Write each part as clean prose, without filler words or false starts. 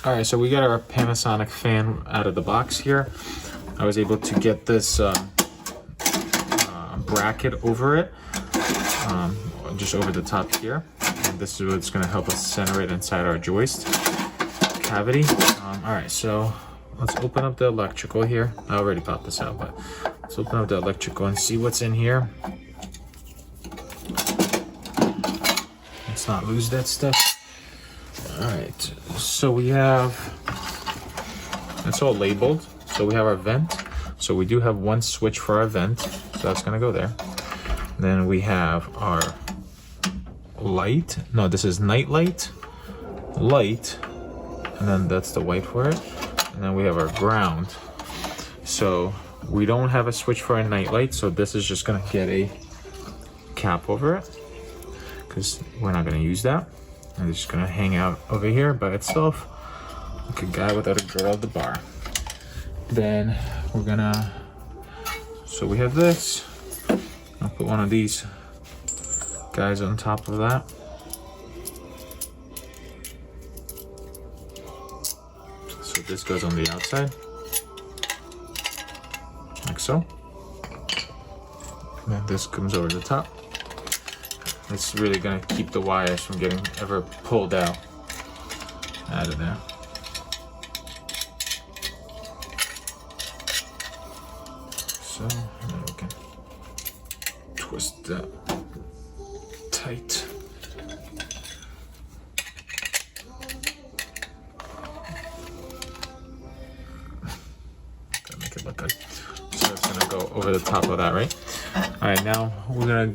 All right, so we got our Panasonic fan out of the box here. I was able to get this bracket over it, just over the top here. And this is what's gonna help us center it inside our joist cavity. All right, so let's open up the electrical here. I already popped this out, but let's open up the electrical and see what's in here. Let's not lose that stuff. All right, so we have, it's all labeled. So we have our vent. So we do have one switch for our vent. So that's gonna go there. Then we have our light. No, this is night light, and then that's the white for it. And then we have our ground. So we don't have a switch for a night light. So this is just gonna get a cap over it because we're not gonna use that. And it's just gonna hang out over here by itself, like a guy without a girl at the bar. Then we're gonna, so we have this. I'll put one of these guys on top of that. So this goes on the outside, like so. And then this comes over the top. It's really gonna keep the wires from getting ever pulled out of there. So now we can twist that tight. Gotta make it look good. So it's gonna go over the top of that, right? All right, now we're gonna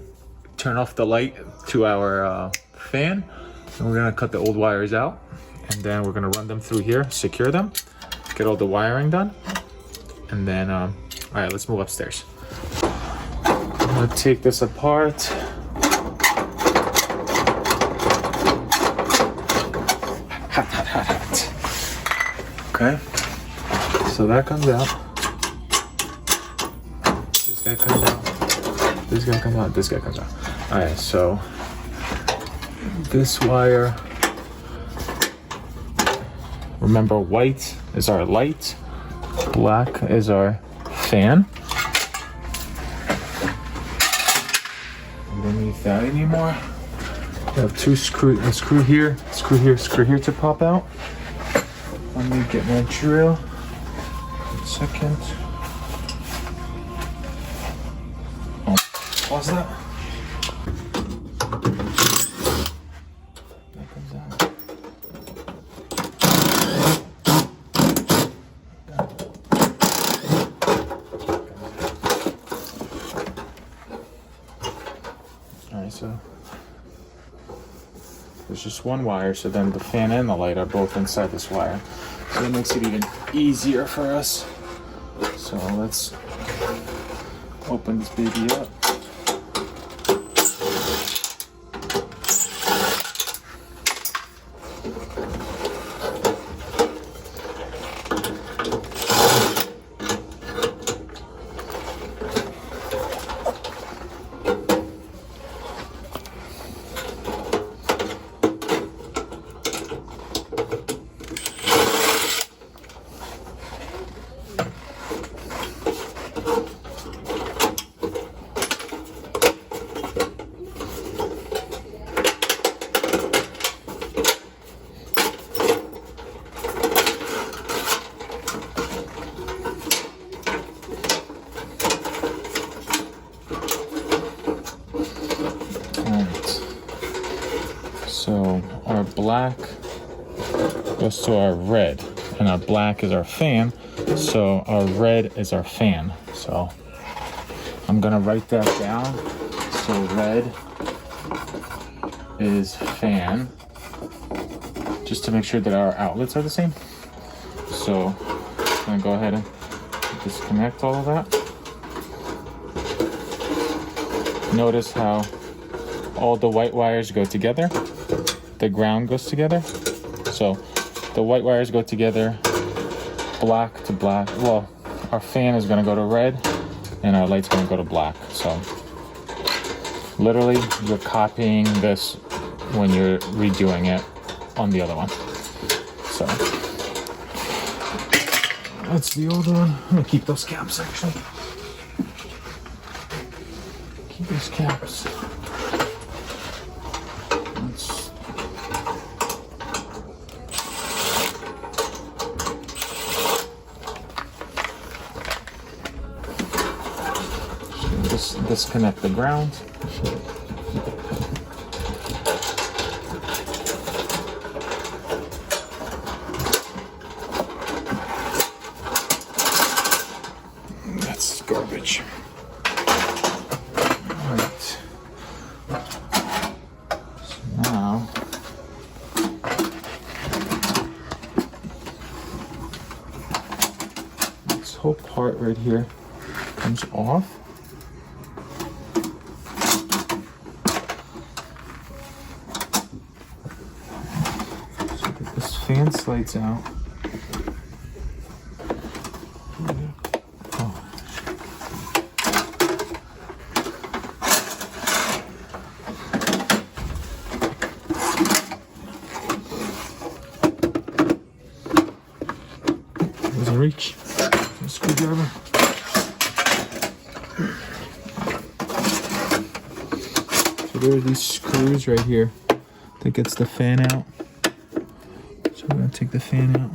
turn off the light to our fan, and we're gonna cut the old wires out, and then we're gonna run them through here, secure them, get all the wiring done, and then all right, let's move upstairs. I'm gonna take this apart. Hot. Okay, so that comes out. This guy comes out. This guy comes out. This guy comes out. All right, so this wire, remember, white is our light, black is our fan. We don't need that anymore. We have two screw here to pop out. Let me get my drill. 1 second. Oh, pause that. So there's just one wire, so then the fan and the light are both inside this wire. So it makes it even easier for us. So let's open this baby up. So our black goes to our red, and our black is our fan, so our red is our fan. So I'm gonna write that down. So red is fan, just to make sure that our outlets are the same. So I'm gonna go ahead and disconnect all of that. Notice how all the white wires go together, the ground goes together. So the white wires go together, black to black. Well, our fan is gonna go to red and our light's gonna go to black. So literally you're copying this when you're redoing it on the other one. So That's the old one. I'm gonna keep those caps actually. Keep these caps. Let's disconnect the ground. That's garbage. Alright. So now this whole part right here comes off. So get this fan slides out. Doesn't reach. Screwdriver. So there are these screws right here that gets the fan out. So we're gonna take the fan out.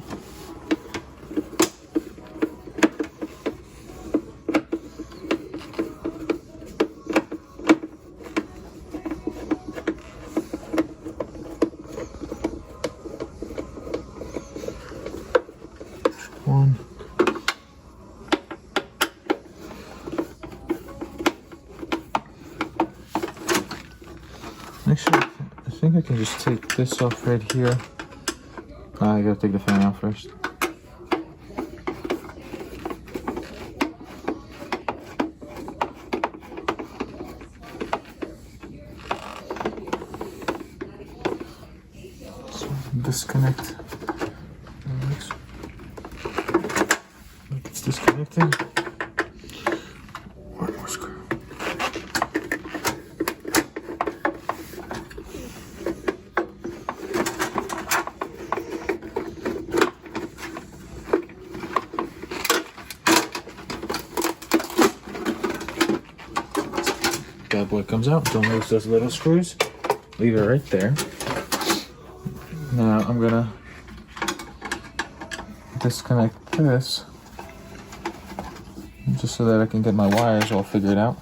One. Actually, I think I can just take this off right here. I gotta take the fan out first. So disconnect. It's disconnecting. One more screw. Bad boy comes out. Don't lose those little screws. Leave it right there. Now I'm gonna disconnect this just so that I can get my wires all figured out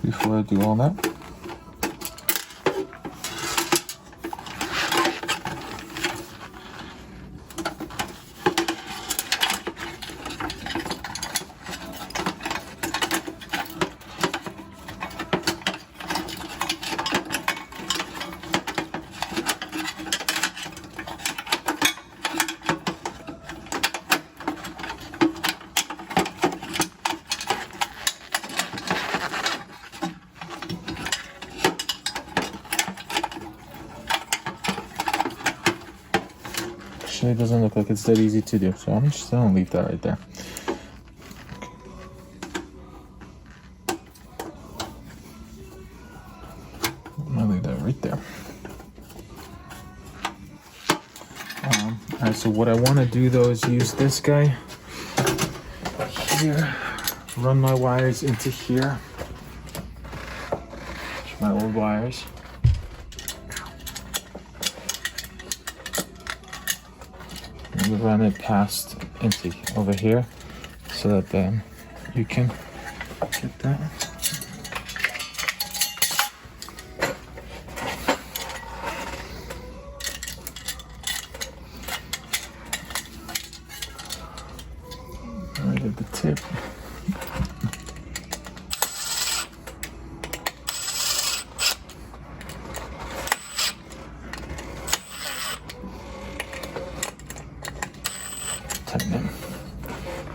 before I do all that. Actually, it doesn't look like it's that easy to do, so I'm just gonna leave that right there. I'm gonna leave that right there. Alright, so what I want to do though is use this guy here, run my wires into here, my old wires. Run it past into over here so that then you can get that. Right at the tip. Tighten it.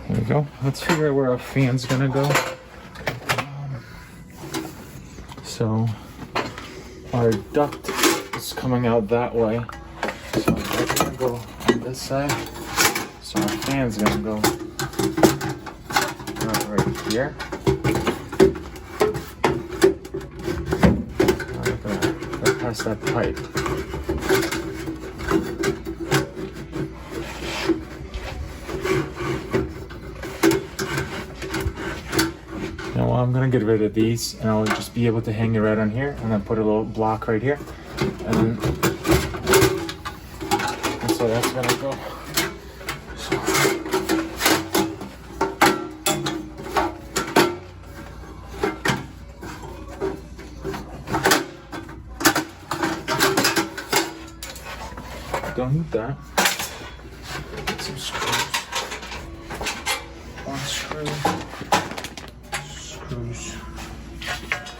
There we go. Let's figure out where our fan's gonna go. So our duct is coming out that way. So that's gonna go on this side. So our fan's gonna go right here. Right past that pipe. You know what, I'm gonna get rid of these and I'll just be able to hang it right on here and then put a little block right here. And so that's gonna go. Don't need that. Get some screws. One screw. Screws.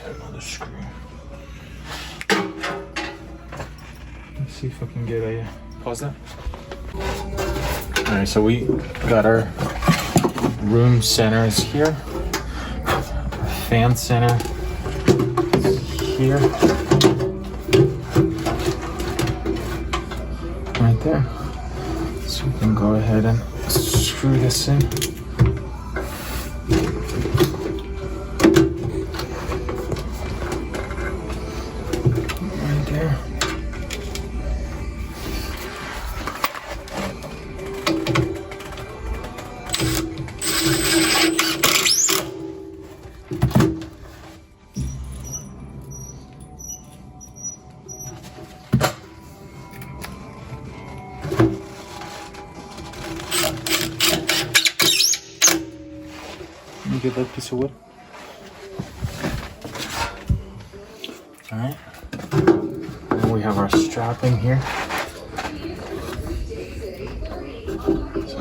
Another screw. Let's see if I can get a pause that. Alright, so we got our room centers here. Fan center here. Right there. So we can go ahead and screw this in. Right there. Let me get that piece of wood. Alright. And we have our strapping here. So.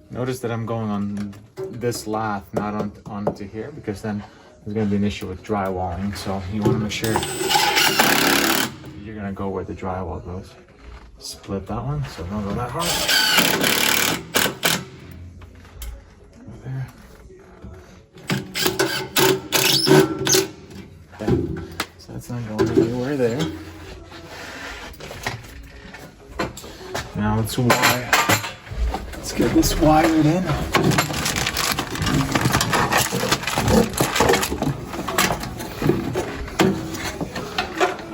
Notice that I'm going on this lath, not onto here, because then there's going to be an issue with drywalling. So you want to make sure you're going to go where the drywall goes. Split that one, so don't go that hard. There. Okay. So that's not going anywhere there. Now it's wire. Let's get this wired in.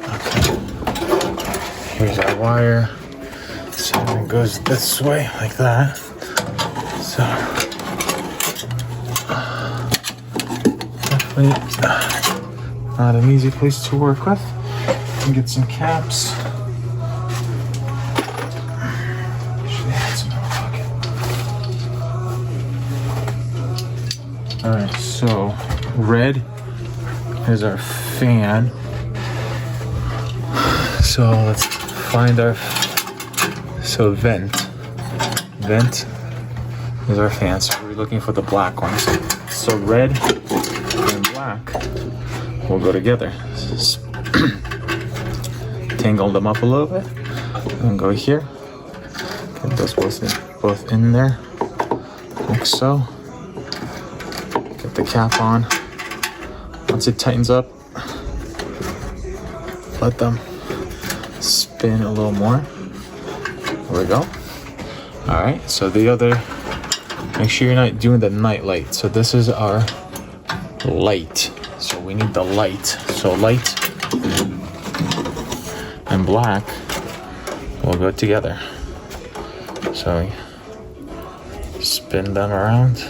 Okay. Here's our wire. So it goes this way like that. So definitely not an easy place to work with. You can get some caps. Alright, so red is our fan. So let's find our, vent. Vent is our fan, so we're looking for the black ones. So red and black will go together. Tangle them up a little bit and go here. Get those both in there, like so. Get the cap on. Once it tightens up, let them spin a little more. There we go. Alright, so the other, make sure you're not doing the night light. So this is our light. So we need the light. So light and black will go together. So we spin them around.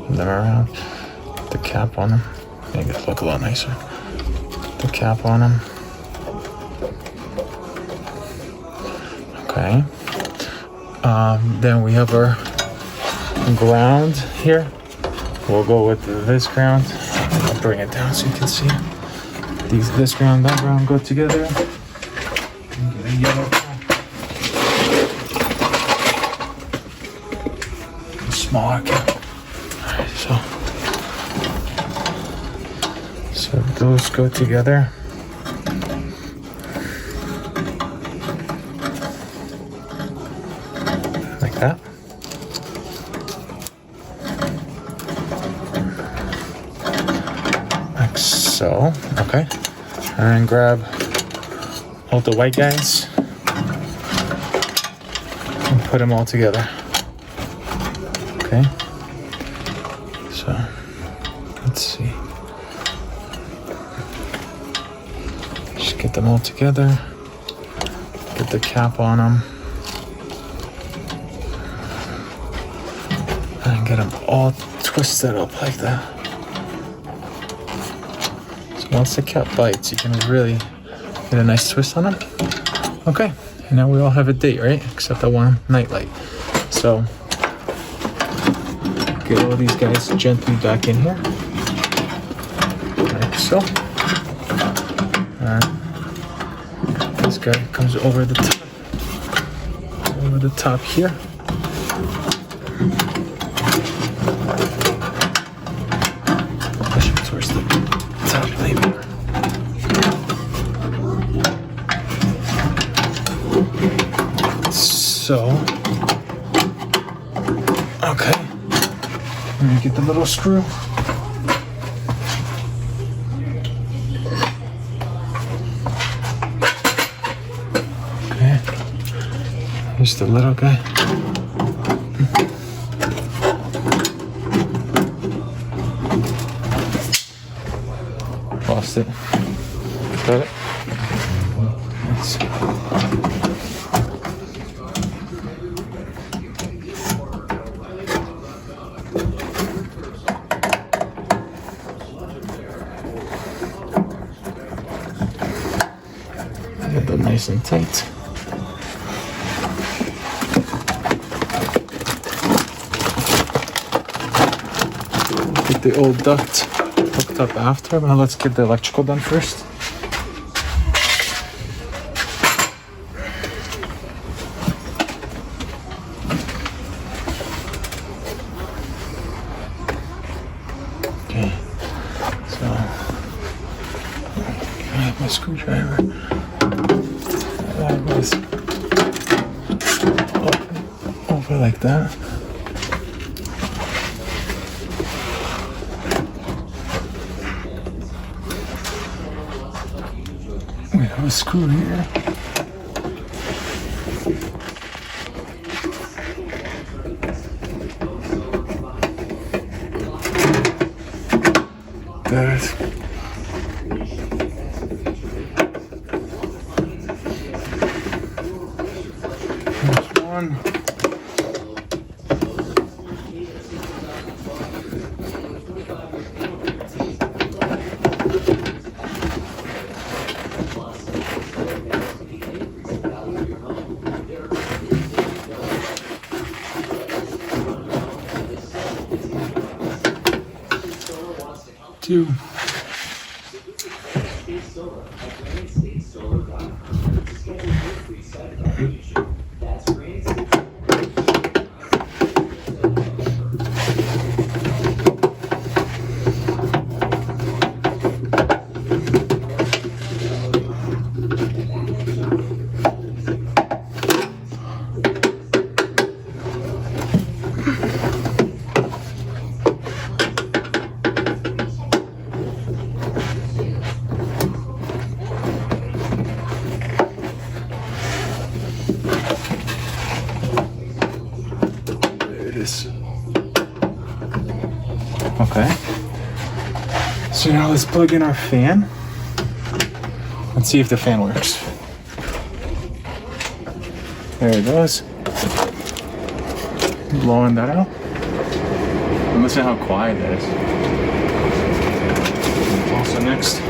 Them around, put the cap on them, make it look a lot nicer. Put the cap on them. Okay. Then we have our ground here. We'll go with this ground. I'll bring it down so you can see. This ground, that ground go together. Get a yellow cap. A smaller cap. So those go together. Like that. Like so. Okay. And grab all the white guys. put them all together. Okay. So let's see. Just get them all together. Get the cap on them. And get them all twisted up like that. So once the cap bites, you can really get a nice twist on them. Okay, and now we all have a date, right? Except the one night light. So get all these guys gently back in here, like so. And this guy comes over the top here. Push it towards the top maybe. So, okay. I'm gonna get the little screw. Okay. Here's the little guy. Lost it. Got it? Let's see. Get that nice and tight. Get the old duct hooked up after, but let's get the electrical done first. Okay, so I have my screwdriver. That goes over like that. We have a screw here. Got it. There's one. Two. Okay. So now let's plug in our fan. Let's see if the fan works. There it goes. Blowing that out. And listen how quiet that is. Also next,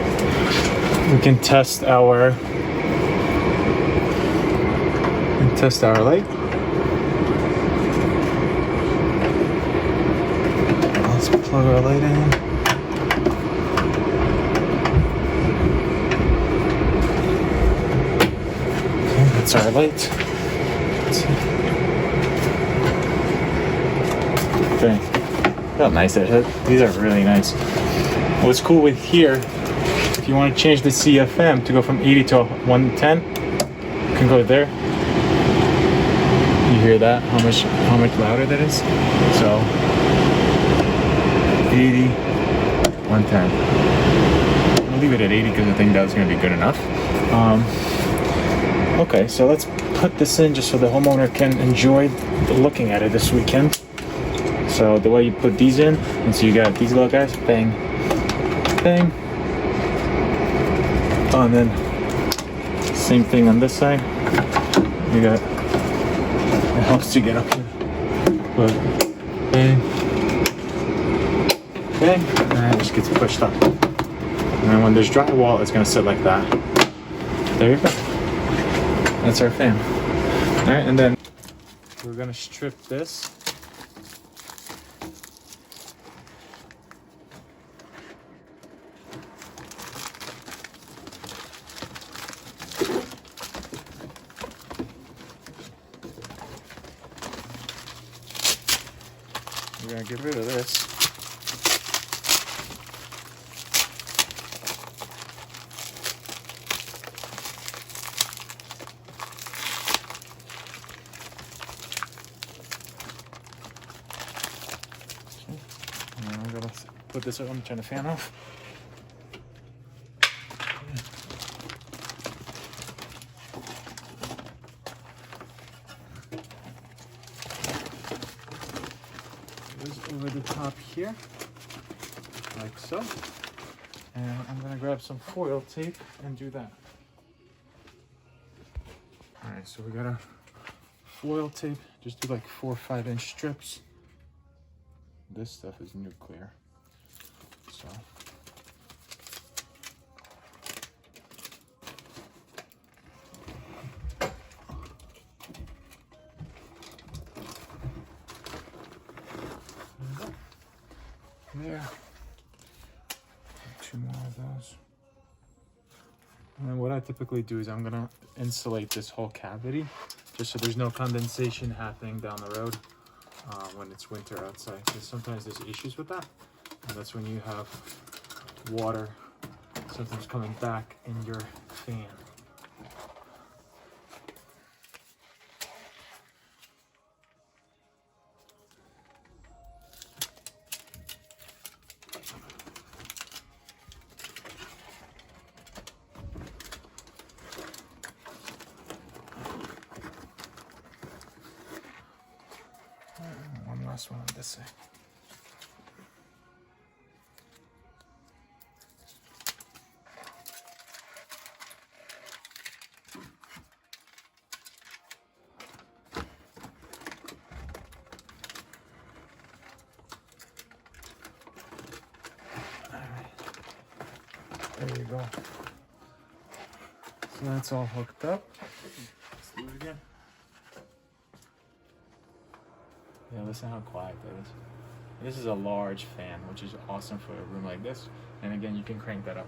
we can test our light. Plug our light in. Okay, that's our light. Let's see. Okay. How nice that is. These are really nice. What's cool with here, if you want to change the CFM to go from 80 to 110, you can go there. You hear that? How much louder that is? So 80, 110. I'll leave it at 80 because I think that's going to be good enough. Okay, so let's put this in just so the homeowner can enjoy looking at it this weekend. So the way you put these in, and so you got these little guys, bang, bang. Oh, and then same thing on this side. You got, it helps to get up here. But bang, bang, and it just gets pushed up. And then when there's drywall, it's gonna sit like that. There you go. That's our fan. All right, and then we're gonna strip this. We're gonna get rid of this. And I'm gonna put this on, turn the fan off. Over the top here, like so. And I'm gonna grab some foil tape and do that. All right, so we got our foil tape. Just do like 4 or 5 inch strips. This stuff is nuclear, so. There. 2 more of those. And then what I typically do is I'm gonna insulate this whole cavity just so there's no condensation happening down the road when it's winter outside. Because sometimes there's issues with that. And that's when you have water sometimes coming back in your fan. One last one on this side. All right. There you go. So that's all hooked up. Let's do it again. Yeah, listen how quiet that is. This is a large fan, which is awesome for a room like this. And again, you can crank that up.